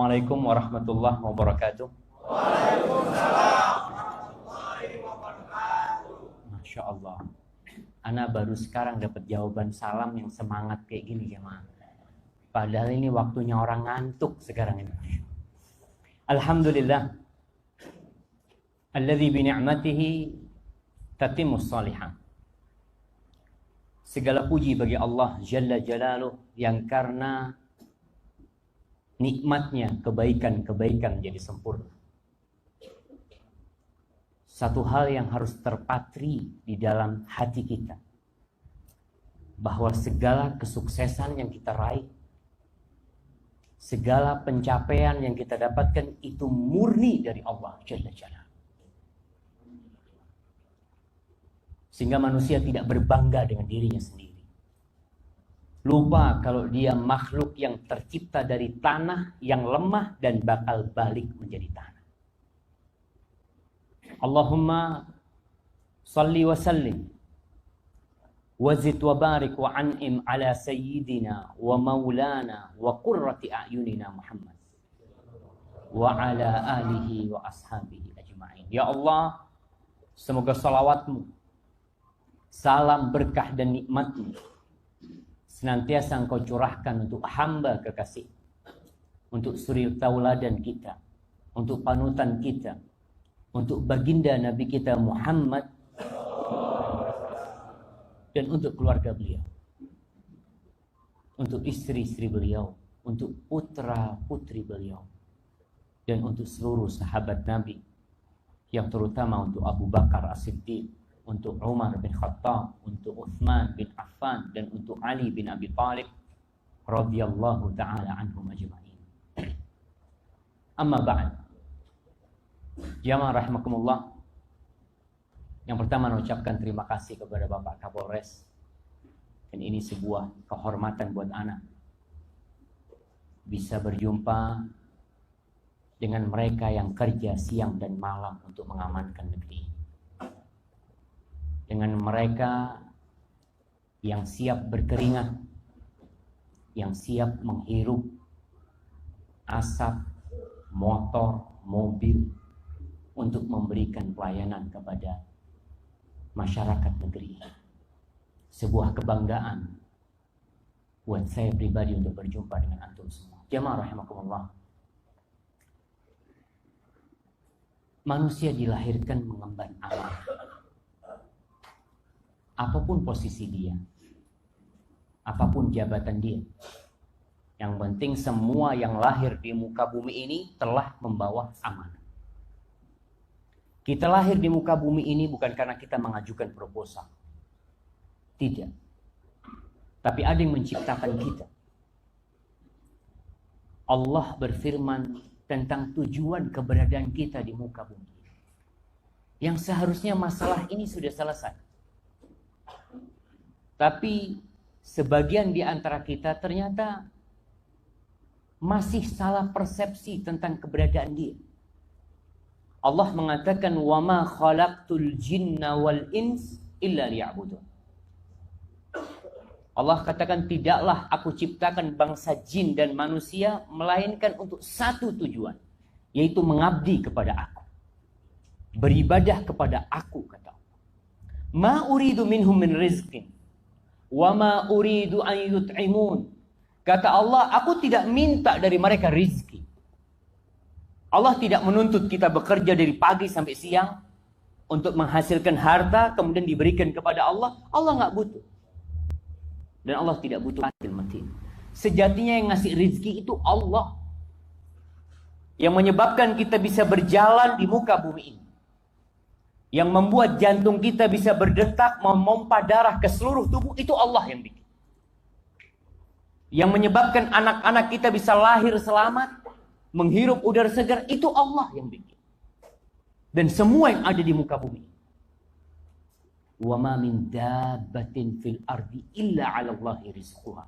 Assalamualaikum warahmatullahi wabarakatuh. Waalaikumsalam warahmatullahi wabarakatuh. Masya Allah. Ana baru sekarang dapat jawaban salam yang semangat kayak gini jemaah. Padahal ini waktunya orang ngantuk sekarang ini. Alhamdulillah. Alladzi bi ni'matihi tatimmus shalihat. Segala puji bagi Allah Jalla Jalaluh yang karena nikmatnya kebaikan-kebaikan jadi sempurna. Satu hal yang harus terpatri di dalam hati kita, bahwa segala kesuksesan yang kita raih, segala pencapaian yang kita dapatkan itu murni dari Allah Jalla Jalaluh. Sehingga manusia tidak berbangga dengan dirinya sendiri. Lupa kalau dia makhluk yang tercipta dari tanah yang lemah dan bakal balik menjadi tanah. Allahumma salli wa sallim wa zid wa barik wa an'im ala sayyidina wa maulana wa qurrati a'yunina Muhammad wa ala alihi wa ashabihi ajma'in. Ya Allah, semoga salawatmu, salam berkah dan nikmatmu senantiasa Engkau curahkan untuk hamba kekasih, untuk suri tauladan kita, untuk panutan kita, untuk baginda Nabi kita Muhammad, dan untuk keluarga beliau, untuk istri-istri beliau, untuk putra-putri beliau, dan untuk seluruh sahabat Nabi, yang terutama untuk Abu Bakar As-Siddiq, untuk Umar bin Khattab, untuk Uthman bin Affan, dan untuk Ali bin Abi Thalib radhiyallahu ta'ala anhum ajma'in. Amma ba'd. Jamaah rahimakumullah. Yang pertama mengucapkan terima kasih kepada Bapak Kapolres. Dan ini sebuah kehormatan buat anak bisa berjumpa dengan mereka yang kerja siang dan malam untuk mengamankan negeri ini. Dengan mereka yang siap berkeringat, yang siap menghirup asap motor, mobil untuk memberikan pelayanan kepada masyarakat negeri. Sebuah kebanggaan buat saya pribadi untuk berjumpa dengan antum semua. Jamaah rahimakumullah. Manusia dilahirkan mengemban amanah. Apapun posisi dia, apapun jabatan dia, yang penting semua yang lahir di muka bumi ini telah membawa amanah. Kita lahir di muka bumi ini bukan karena kita mengajukan proposal, tidak. Tapi ada yang menciptakan kita. Allah berfirman tentang tujuan keberadaan kita di muka bumi, yang seharusnya masalah ini sudah selesai. Tapi sebagian di antara kita ternyata masih salah persepsi tentang keberadaan dia. Allah mengatakan, "Wa ma khalaqtul jinna wal ins illa liya'budun." Allah katakan, tidaklah aku ciptakan bangsa jin dan manusia melainkan untuk satu tujuan, yaitu mengabdi kepada aku, beribadah kepada aku, kata Allah. Ma uridu minhum min rizqin wa ma uridu an yut'imun. Kata Allah, aku tidak minta dari mereka rizki. Allah tidak menuntut kita bekerja dari pagi sampai siang untuk menghasilkan harta kemudian diberikan kepada Allah. Allah nggak butuh. Dan Allah tidak butuh hasil matin. Sejatinya yang ngasih rizki itu Allah, yang menyebabkan kita bisa berjalan di muka bumi ini, yang membuat jantung kita bisa berdetak, memompa darah ke seluruh tubuh, itu Allah yang bikin. Yang menyebabkan anak-anak kita bisa lahir selamat, menghirup udara segar, itu Allah yang bikin. Dan semua yang ada di muka bumi. Wa ma min dabbatin fil ardi illa 'ala Allahi rizquha.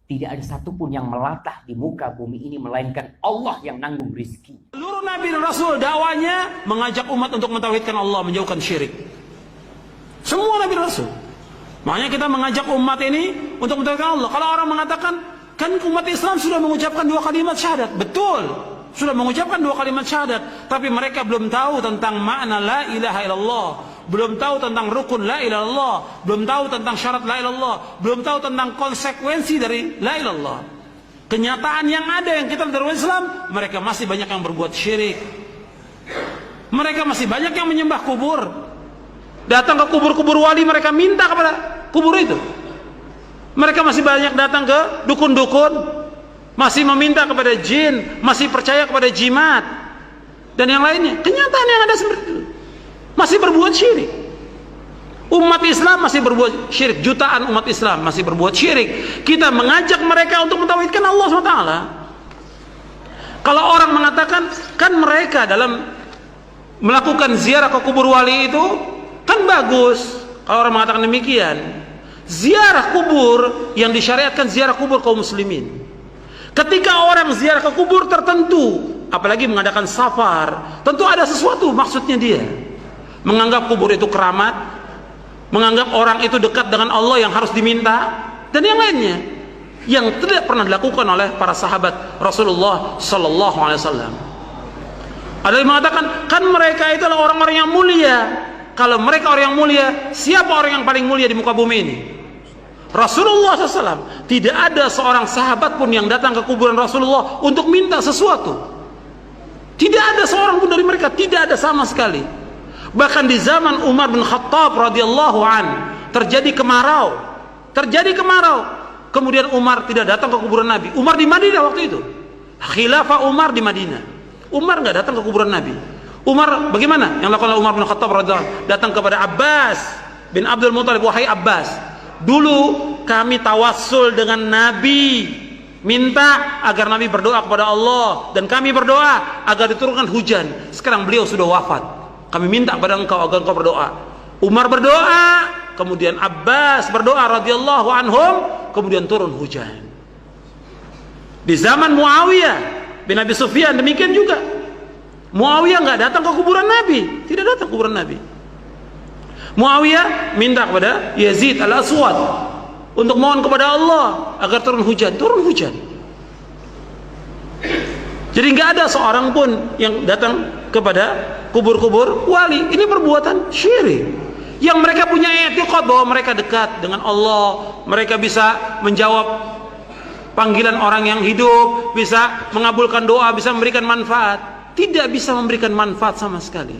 Tidak ada satupun yang melatah di muka bumi ini melainkan Allah yang nanggung rizki. Seluruh Nabi dan Rasul dakwanya mengajak umat untuk mentauhidkan Allah, menjauhkan syirik. Semua Nabi dan Rasul. Makanya kita mengajak umat ini untuk mentauhidkan Allah. Kalau orang mengatakan kan umat Islam sudah mengucapkan 2 kalimat syahadat. Betul, sudah mengucapkan 2 kalimat syahadat, tapi mereka belum tahu tentang makna la ilaha illallah, belum tahu tentang rukun la ilaha illallah, belum tahu tentang syarat la ilaha illallah, belum tahu tentang konsekuensi dari la ilaha illallah. Kenyataan yang ada yang kita lihat dari Islam, mereka masih banyak yang berbuat syirik. Mereka masih banyak yang menyembah kubur. Datang ke kubur-kubur wali, mereka minta kepada kubur itu. Mereka masih banyak datang ke dukun-dukun, masih meminta kepada jin, masih percaya kepada jimat dan yang lainnya. Kenyataan yang ada seperti itu, masih berbuat syirik. Umat Islam masih berbuat syirik, jutaan umat Islam masih berbuat syirik. Kita mengajak mereka untuk mentauhidkan Allah SWT. Kalau orang mengatakan, kan mereka dalam melakukan ziarah ke kubur wali itu kan bagus. Kalau orang mengatakan demikian, ziarah kubur yang disyariatkan ziarah kubur kaum muslimin. Ketika orang ziarah ke kubur tertentu, apalagi mengadakan safar, tentu ada sesuatu maksudnya dia. Menganggap kubur itu keramat, menganggap orang itu dekat dengan Allah yang harus diminta, dan yang lainnya yang tidak pernah dilakukan oleh para sahabat Rasulullah sallallahu alaihi wasallam. Ada yang mengatakan, kan mereka itu adalah orang-orang yang mulia. Kalau mereka orang yang mulia, siapa orang yang paling mulia di muka bumi ini? Rasulullah SAW. Tidak ada seorang sahabat pun yang datang ke kuburan Rasulullah untuk minta sesuatu. Tidak ada seorang pun dari mereka, tidak ada sama sekali. Bahkan di zaman Umar bin Khattab radhiyallahu an terjadi kemarau. Kemudian Umar tidak datang ke kuburan Nabi. Umar di Madinah waktu itu. Khilafah Umar di Madinah. Umar nggak datang ke kuburan Nabi. Umar bagaimana? Yang lakukan Umar bin Khattab radhiyallahu an, datang kepada Abbas bin Abdul Muthalib. Wahai Abbas, dulu kami tawassul dengan Nabi, minta agar Nabi berdoa kepada Allah, dan kami berdoa agar diturunkan hujan. Sekarang beliau sudah wafat, kami minta kepada engkau agar engkau berdoa. Umar berdoa, kemudian Abbas berdoa radhiyallahu anhum, kemudian turun hujan. Di zaman Muawiyah bin Abi Sufyan demikian juga. Muawiyah nggak datang ke kuburan Nabi, tidak datang ke kuburan Nabi. Muawiyah minta kepada Yazid al-Aswad untuk mohon kepada Allah agar turun hujan. Jadi nggak ada seorang pun yang datang kepada kubur-kubur wali. Ini perbuatan syirik. Yang mereka punya i'tiqad bahwa mereka dekat dengan Allah, mereka bisa menjawab panggilan orang yang hidup, bisa mengabulkan doa, bisa memberikan manfaat. Tidak bisa memberikan manfaat sama sekali.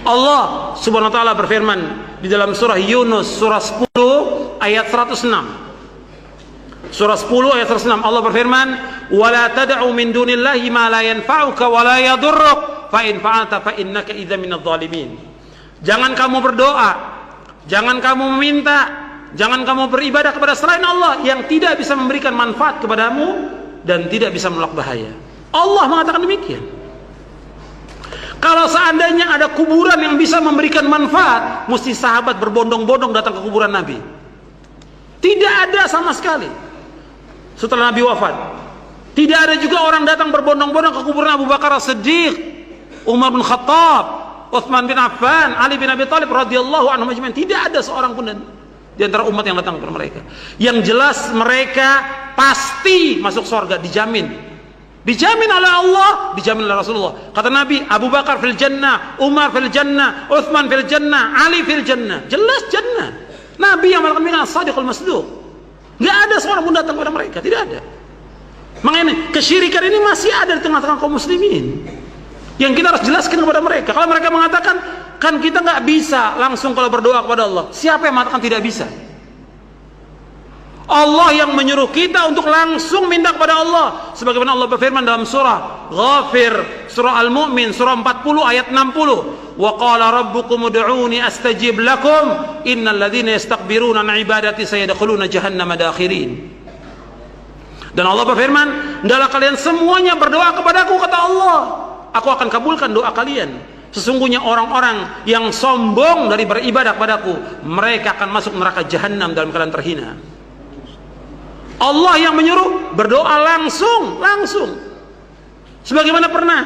Allah subhanahu wa ta'ala berfirman di dalam surah Yunus surah 10 ayat 106. Surah 10 ayat 106 Allah berfirman, "Wala tad'u min dunillahi ma la yanfa'uka wa la yadurruk, fa in fa'alta fa innaka idzan minadh dhalimin." Jangan kamu berdoa, jangan kamu meminta, jangan kamu beribadah kepada selain Allah yang tidak bisa memberikan manfaat kepadamu dan tidak bisa menolak bahaya. Allah mengatakan demikian. Kalau seandainya ada kuburan yang bisa memberikan manfaat, mesti sahabat berbondong-bondong datang ke kuburan Nabi. Tidak ada sama sekali. Setelah Nabi wafat, tidak ada juga orang datang berbondong-bondong ke kuburan Abu Bakar As-Siddiq, Umar bin Khattab, Utsman bin Affan, Ali bin Abi Thalib radhiyallahu anhum ajma'in. Tidak ada seorang pun di antara umat yang datang kepada mereka. Yang jelas mereka pasti masuk surga, dijamin. Dijamin oleh Allah, dijamin oleh Rasulullah. Kata Nabi, Abu Bakar fil jannah, Umar fil jannah, Utsman fil jannah, Ali fil jannah. Jelas jannah. Nabi yang melakukan as-sadiqul masduq. Enggak ada seorang pun datang kepada mereka, tidak ada. Makanya kesyirikan ini masih ada di tengah-tengah kaum muslimin. Yang kita harus jelaskan kepada mereka. Kalau mereka mengatakan, kan kita nggak bisa langsung kalau berdoa kepada Allah. Siapa yang mengatakan tidak bisa? Allah yang menyuruh kita untuk langsung minta kepada Allah. Sebagaimana Allah berfirman dalam surah Ghafir, surah Al-Mu'min, surah 40 ayat 60. Wa qala rabbukum ud'uni astajib lakum innal ladzina yastakbiruna an ibadati sayadkhuluna jahannama dakhirin. Dan Allah berfirman, hendaklah kalian semuanya berdoa kepadaku, kata Allah. Aku akan kabulkan doa kalian. Sesungguhnya orang-orang yang sombong dari beribadah kepadaku, mereka akan masuk neraka jahanam dalam keadaan terhina. Allah yang menyuruh berdoa langsung. Sebagaimana pernah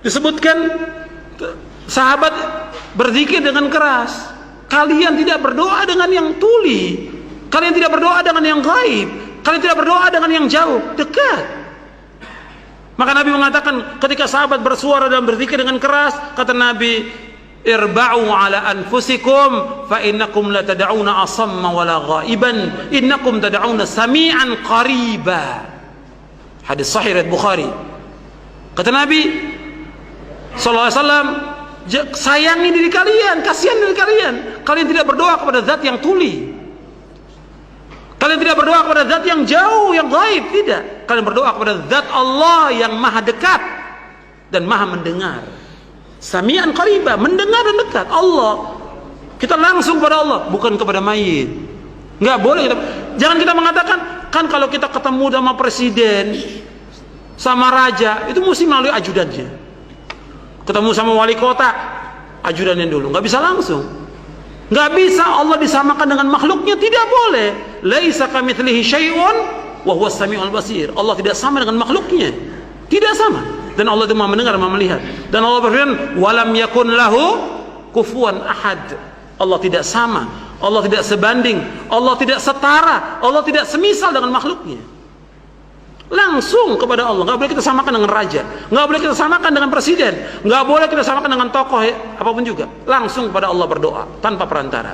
disebutkan sahabat berzikir dengan keras. Kalian tidak berdoa dengan yang tuli, kalian tidak berdoa dengan yang gaib, Kalian tidak berdoa dengan yang jauh, dekat. Maka Nabi mengatakan ketika sahabat bersuara dan berzikir dengan keras, kata Nabi, irba'u ala anfusikum fa innakum la tad'una asamma wala ghaiban innakum tad'una sami'an qariba. Hadis sahih riwayat Bukhari. Kata Nabi sallallahu alaihi wasallam, sayangi diri kalian, kasihan diri kalian. Kalian tidak berdoa kepada zat yang tuli. Kalian tidak berdoa kepada zat yang jauh, yang gaib, tidak. Kalian berdoa kepada zat Allah yang maha dekat dan maha mendengar. Sami'an qariba, mendengar dan dekat. Allah. Kita langsung kepada Allah, bukan kepada mayit. Enggak boleh kita. Jangan kita mengatakan, kan kalau kita ketemu sama presiden, sama raja, itu mesti melalui ajudannya. Ketemu sama wali kota, ajudannya dulu. Enggak bisa langsung. Enggak bisa Allah disamakan dengan makhluknya, tidak boleh. Laisa kamitslihi syai'un wa huwas samiul basir. Allah tidak sama dengan makhluknya. Tidak sama. Dan Allah itu Maha mendengar, Maha melihat. Dan Allah berfirman, "Walam yakun lahu kufuwan ahad." Allah tidak sama, Allah tidak sebanding, Allah tidak setara, Allah tidak semisal dengan makhluknya. Langsung kepada Allah. Enggak boleh kita samakan dengan raja, enggak boleh kita samakan dengan presiden, enggak boleh kita samakan dengan tokoh apapun juga. Langsung kepada Allah berdoa tanpa perantara.